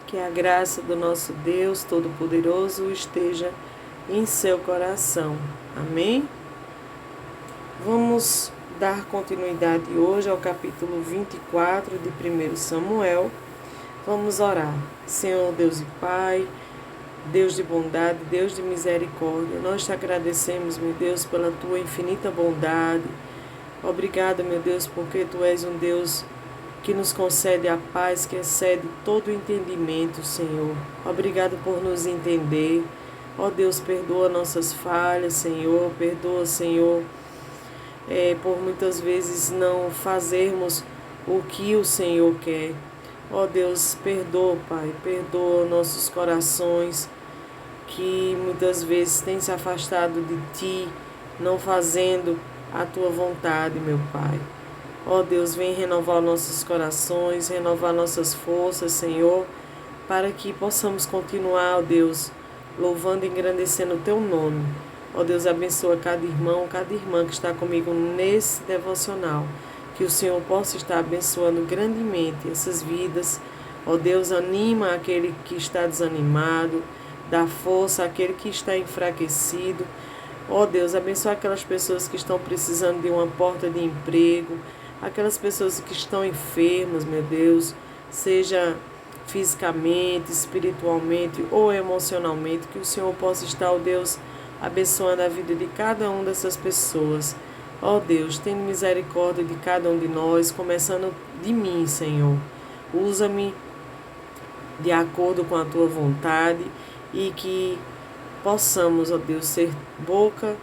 Que a graça do nosso Deus Todo-Poderoso esteja em seu coração. Amém? Vamos dar continuidade hoje ao capítulo 24 de 1 Samuel. Vamos orar. Senhor Deus e Pai, Deus de bondade, Deus de misericórdia, nós te agradecemos, meu Deus, pela tua infinita bondade. Obrigado, meu Deus, porque tu és um Deus que nos concede a paz que excede todo o entendimento, Senhor. Obrigado por nos entender. Ó Deus, perdoa nossas falhas, Senhor. Perdoa, Senhor, por muitas vezes não fazermos o que o Senhor quer. Ó Deus, perdoa, Pai. Perdoa nossos corações que muitas vezes têm se afastado de Ti, não fazendo a Tua vontade, meu Pai. Ó Deus, vem renovar nossos corações, renovar nossas forças, Senhor, para que possamos continuar, ó Deus, louvando e engrandecendo o Teu nome. Ó Deus, abençoa cada irmão, cada irmã que está comigo nesse devocional. Que o Senhor possa estar abençoando grandemente essas vidas. Ó Deus, anima aquele que está desanimado, dá força àquele que está enfraquecido. Ó Deus, abençoa aquelas pessoas que estão precisando de uma porta de emprego, aquelas pessoas que estão enfermas, meu Deus, seja fisicamente, espiritualmente ou emocionalmente, que o Senhor possa estar, ó Deus, abençoando a vida de cada uma dessas pessoas. Ó Deus, tenha misericórdia de cada um de nós, começando de mim, Senhor. Usa-me de acordo com a Tua vontade e que possamos, ó Deus, ser boca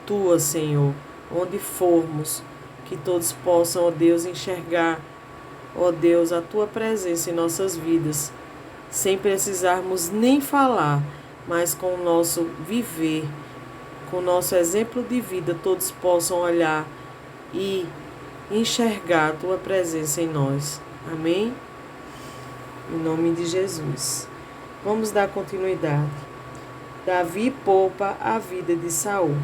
Tua, Senhor, onde formos, que todos possam, ó Deus, enxergar, ó Deus, a Tua presença em nossas vidas, sem precisarmos nem falar, mas com o nosso viver, com o nosso exemplo de vida, todos possam olhar e enxergar a Tua presença em nós. Amém? Em nome de Jesus. Vamos dar continuidade. Davi poupa a vida de Saul.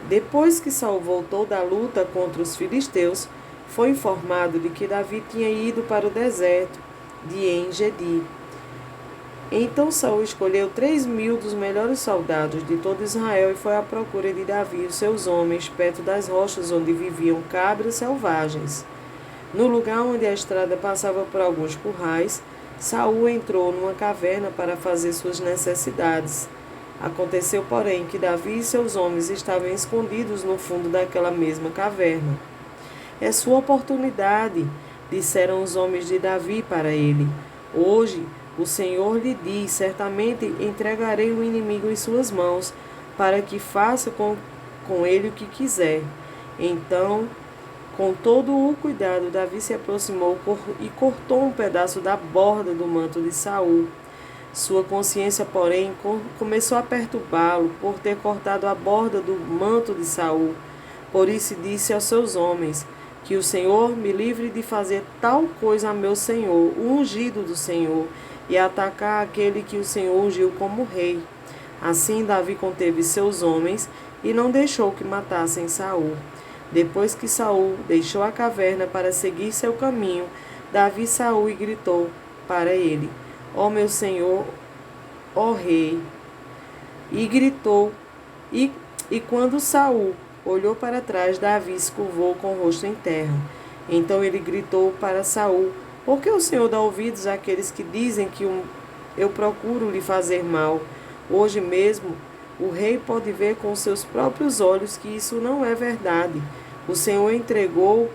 Depois que Saul voltou da luta contra os filisteus, foi informado de que Davi tinha ido para o deserto de En-Gedi. Então Saul escolheu 3.000 dos melhores soldados de todo Israel e foi à procura de Davi e os seus homens perto das rochas onde viviam cabras selvagens. No lugar onde a estrada passava por alguns currais, Saul entrou numa caverna para fazer suas necessidades. Aconteceu, porém, que Davi e seus homens estavam escondidos no fundo daquela mesma caverna. É sua oportunidade, disseram os homens de Davi para ele. Hoje o Senhor lhe diz, certamente entregarei o inimigo em suas mãos, para que faça com ele o que quiser. Então, com todo o cuidado, Davi se aproximou e cortou um pedaço da borda do manto de Saul. Sua consciência, porém, começou a perturbá-lo por ter cortado a borda do manto de Saul. Por isso disse aos seus homens: que o Senhor me livre de fazer tal coisa a meu senhor, o ungido do Senhor, e atacar aquele que o Senhor ungiu como rei. Assim Davi conteve seus homens e não deixou que matassem Saul. Depois que Saul deixou a caverna para seguir seu caminho, Davi Saul e gritou para ele: ó meu senhor, ó rei. E gritou, e quando Saul olhou para trás, Davi se curvou com o rosto em terra. Então ele gritou para Saul: por que o Senhor dá ouvidos àqueles que dizem que eu procuro lhe fazer mal? Hoje mesmo o rei pode ver com seus próprios olhos que isso não é verdade. O Senhor entregou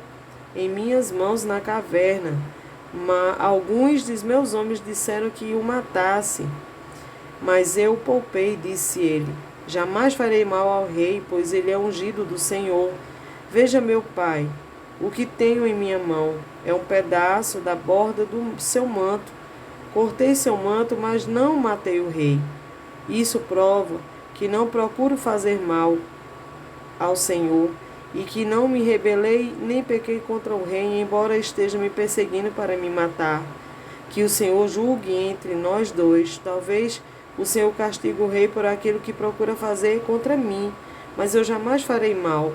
em minhas mãos na caverna. Mas alguns dos meus homens disseram que o matasse. Mas eu o poupei, disse ele. Jamais farei mal ao rei, pois ele é ungido do Senhor. Veja, meu pai, o que tenho em minha mão é um pedaço da borda do seu manto. Cortei seu manto, mas não matei o rei. Isso prova que não procuro fazer mal ao Senhor e que não me rebelei nem pequei contra o rei, embora esteja me perseguindo para me matar. Que o Senhor julgue entre nós dois. Talvez o Senhor castigue o rei por aquilo que procura fazer contra mim, mas eu jamais farei mal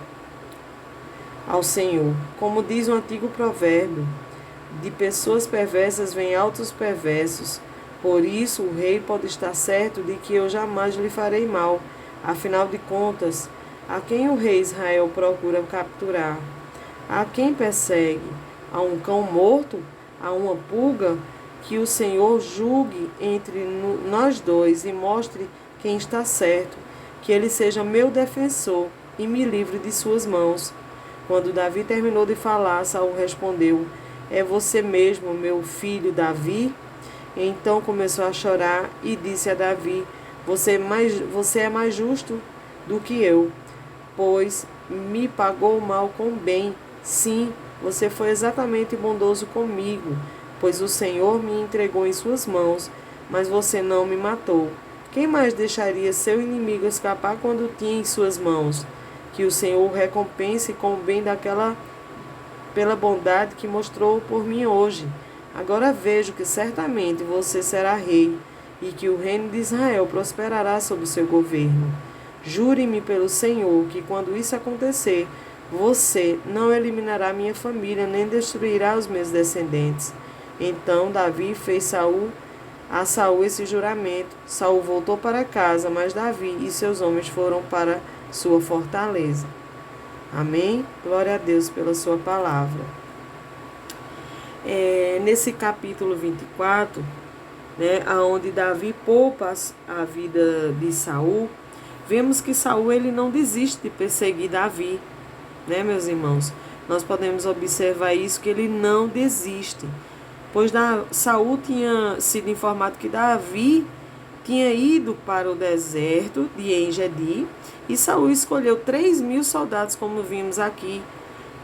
ao Senhor. Como diz o antigo provérbio: De pessoas perversas vêm altos perversos. Por isso o rei pode estar certo de que eu jamais lhe farei mal. Afinal de contas, a quem o rei Israel procura capturar? A quem persegue? A um cão morto? A uma pulga? Que o Senhor julgue entre nós dois e mostre quem está certo. Que ele seja meu defensor e me livre de suas mãos. Quando Davi terminou de falar, Saul respondeu: É você mesmo, meu filho Davi? Então começou a chorar e disse a Davi: Você é mais justo do que eu, pois me pagou o mal com o bem. Sim, você foi exatamente bondoso comigo, pois o Senhor me entregou em suas mãos, mas você não me matou. Quem mais deixaria seu inimigo escapar quando tinha em suas mãos? Que o Senhor o recompense com o bem pela bondade que mostrou por mim hoje. Agora vejo que certamente você será rei e que o reino de Israel prosperará sob o seu governo. Jure-me pelo Senhor que quando isso acontecer, você não eliminará minha família nem destruirá os meus descendentes. Então Davi fez a Saul esse juramento. Saul voltou para casa, mas Davi e seus homens foram para sua fortaleza. Amém? Glória a Deus pela sua palavra. Nesse capítulo 24, né, onde Davi poupa a vida de Saul, vemos que Saul ele não desiste de perseguir Davi, né, meus irmãos? Nós podemos observar isso, que ele não desiste, pois Saul tinha sido informado que Davi tinha ido para o deserto de En-Gedi e Saul escolheu 3.000 soldados, como vimos aqui,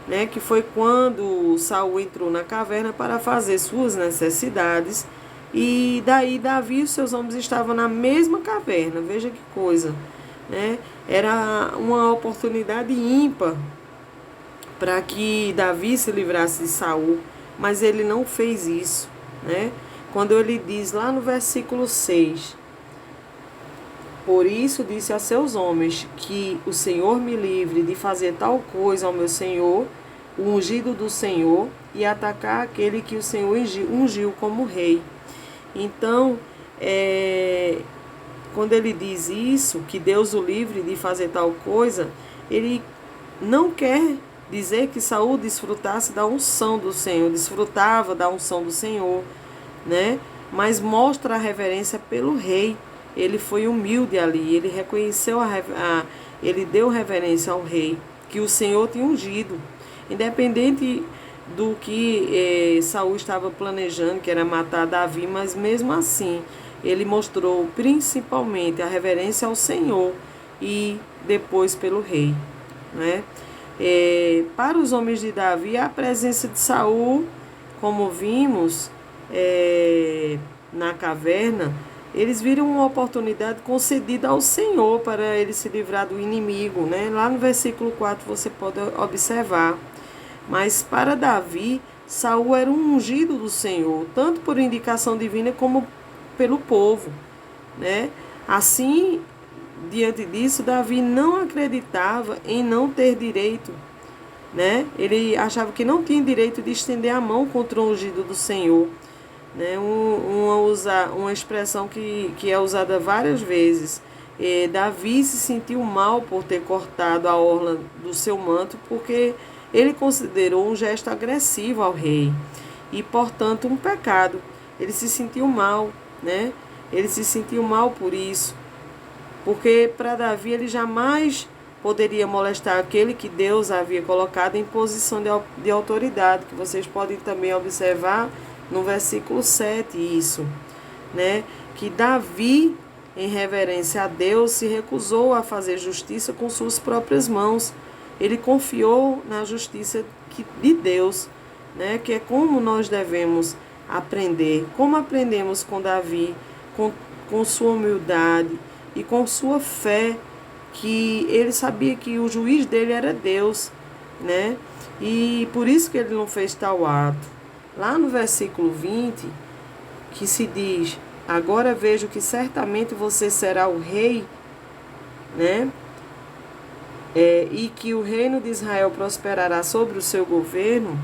né, que foi quando Saul entrou na caverna para fazer suas necessidades, e daí Davi e os seus homens estavam na mesma caverna. Veja que coisa, né? Era uma oportunidade ímpar para que Davi se livrasse de Saul, mas ele não fez isso, né? Quando ele diz lá no versículo 6, por isso disse a seus homens que o Senhor me livre de fazer tal coisa ao meu Senhor, o ungido do Senhor, e atacar aquele que o Senhor ungiu como rei. Então, quando ele diz isso, que Deus o livre de fazer tal coisa, ele não quer dizer que Saul desfrutasse da unção do Senhor, desfrutava da unção do Senhor, né? Mas mostra a reverência pelo rei. Ele foi humilde ali, ele reconheceu ele deu reverência ao rei, que o Senhor tinha ungido. Independente do que Saul estava planejando, que era matar Davi, mas mesmo assim, ele mostrou principalmente a reverência ao Senhor e depois pelo rei, né? Para os homens de Davi, a presença de Saul, como vimos na caverna, eles viram uma oportunidade concedida ao Senhor para ele se livrar do inimigo, né? Lá no versículo 4 você pode observar. Mas para Davi, Saul era um ungido do Senhor, tanto por indicação divina como pelo povo, né? Assim, diante disso, Davi não acreditava em não ter direito, né? Ele achava que não tinha direito de estender a mão contra o ungido do Senhor, né? Uma expressão que é usada várias vezes. Davi se sentiu mal por ter cortado a orla do seu manto, porque ele considerou um gesto agressivo ao rei e, portanto, um pecado. Ele se sentiu mal, né? Ele se sentiu mal por isso, porque para Davi ele jamais poderia molestar aquele que Deus havia colocado em posição de autoridade, que vocês podem também observar no versículo 7, isso, né? Que Davi, em reverência a Deus, se recusou a fazer justiça com suas próprias mãos. Ele confiou na justiça de Deus, né? Que é como nós devemos aprender, como aprendemos com Davi, com sua humildade e com sua fé, que ele sabia que o juiz dele era Deus, né? E por isso que ele não fez tal ato. Lá no versículo 20, que se diz: agora vejo que certamente você será o rei, né? E que o reino de Israel prosperará sobre o seu governo.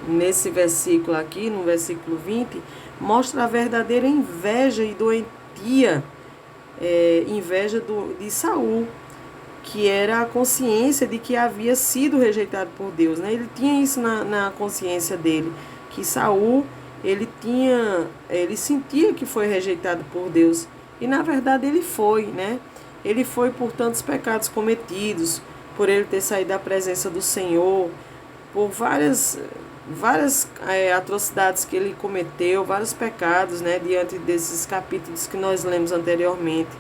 nesse versículo aqui, no versículo 20, mostra a verdadeira inveja e doentia, inveja de Saul, que era a consciência de que havia sido rejeitado por Deus, né? Ele tinha isso na consciência dele, que Saul, ele sentia que foi rejeitado por Deus, e na verdade ele foi, né? Ele foi por tantos pecados cometidos, por ele ter saído da presença do Senhor, por várias atrocidades que ele cometeu, vários pecados, né? Diante desses capítulos que nós lemos anteriormente.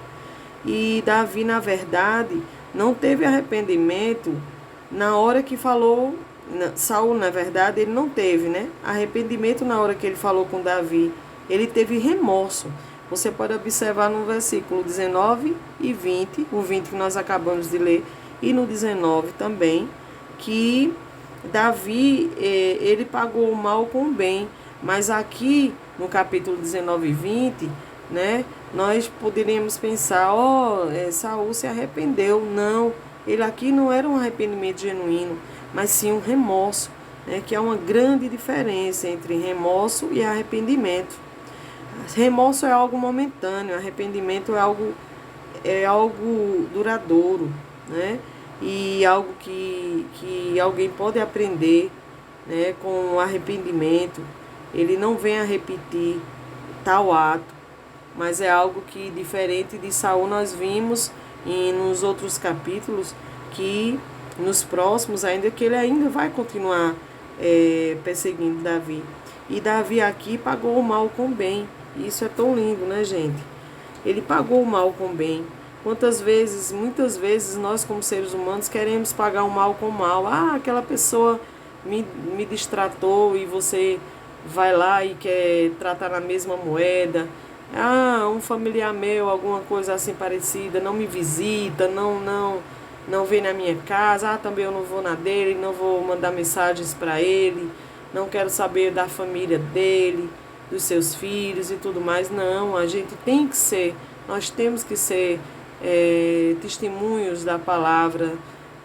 E Davi, na verdade, não teve arrependimento na hora que falou. Saul, na verdade, ele não teve, né? Arrependimento na hora que ele falou com Davi. Ele teve remorso. Você pode observar no versículo 19 e 20, o 20 que nós acabamos de ler, e no 19 também, que Davi, ele pagou o mal com o bem. Mas aqui, no capítulo 19 e 20, né, nós poderíamos pensar, Saul se arrependeu. Não, ele aqui não era um arrependimento genuíno, mas sim um remorso, né, que é uma grande diferença entre remorso e arrependimento. Remorso é algo momentâneo, arrependimento é algo duradouro, né, e algo que alguém pode aprender, né, com o arrependimento. Ele não vem a repetir tal ato, mas é algo que, diferente de Saul, nós vimos nos outros capítulos, que nos próximos, ainda que ele ainda vai continuar perseguindo Davi. E Davi aqui pagou o mal com o bem. Isso é tão lindo, né, gente? Ele pagou o mal com o bem. Muitas vezes, nós como seres humanos queremos pagar o mal com o mal. Aquela pessoa me distratou, e você vai lá e quer tratar na mesma moeda. Um familiar meu, alguma coisa assim parecida, não me visita, não vem na minha casa. Também eu não vou na dele, não vou mandar mensagens para ele, não quero saber da família dele, dos seus filhos e tudo mais. Não, a gente tem que ser, nós temos que ser testemunhos da palavra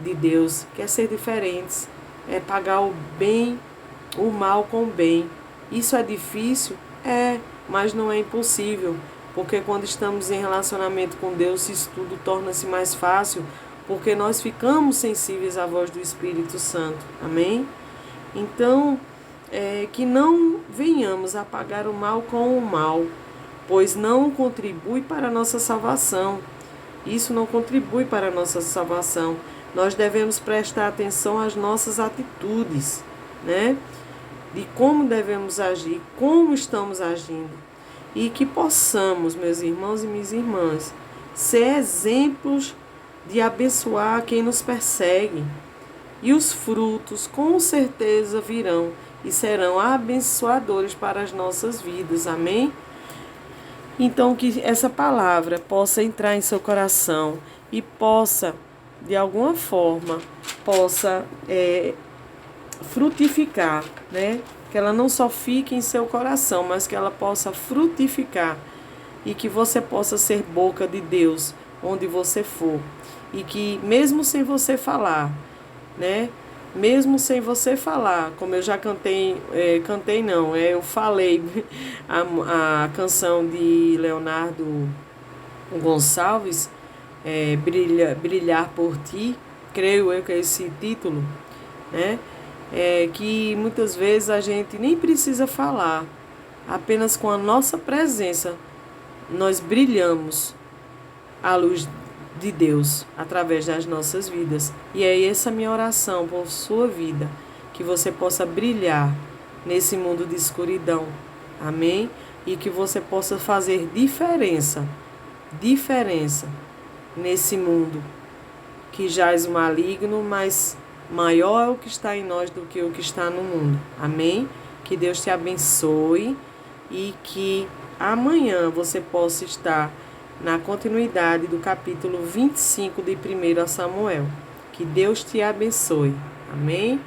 de Deus, que é ser diferentes, é pagar o mal com o bem. Isso é difícil? Mas não é impossível, porque quando estamos em relacionamento com Deus, isso tudo torna-se mais fácil, porque nós ficamos sensíveis à voz do Espírito Santo. Amém? Então, que não venhamos a pagar o mal com o mal, pois não contribui para a nossa salvação. Isso não contribui para a nossa salvação. Nós devemos prestar atenção às nossas atitudes, né? De como devemos agir, como estamos agindo. E que possamos, meus irmãos e minhas irmãs, ser exemplos de abençoar quem nos persegue. E os frutos com certeza virão e serão abençoadores para as nossas vidas. Amém? Então, que essa palavra possa entrar em seu coração e possa, de alguma forma, frutificar, né? Que ela não só fique em seu coração, mas que ela possa frutificar, e que você possa ser boca de Deus onde você for, e que mesmo sem você falar, né? Mesmo sem você falar, como eu já eu falei a canção de Leonardo Gonçalves, Brilhar por Ti, creio eu que é esse título, né? Que muitas vezes a gente nem precisa falar, apenas com a nossa presença nós brilhamos a luz de Deus através das nossas vidas. E é essa minha oração por sua vida, que você possa brilhar nesse mundo de escuridão. Amém? E que você possa fazer diferença nesse mundo que jaz o maligno, mas maior é o que está em nós do que o que está no mundo. Amém? Que Deus te abençoe e que amanhã você possa estar na continuidade do capítulo 25 de 1 Samuel. Que Deus te abençoe. Amém?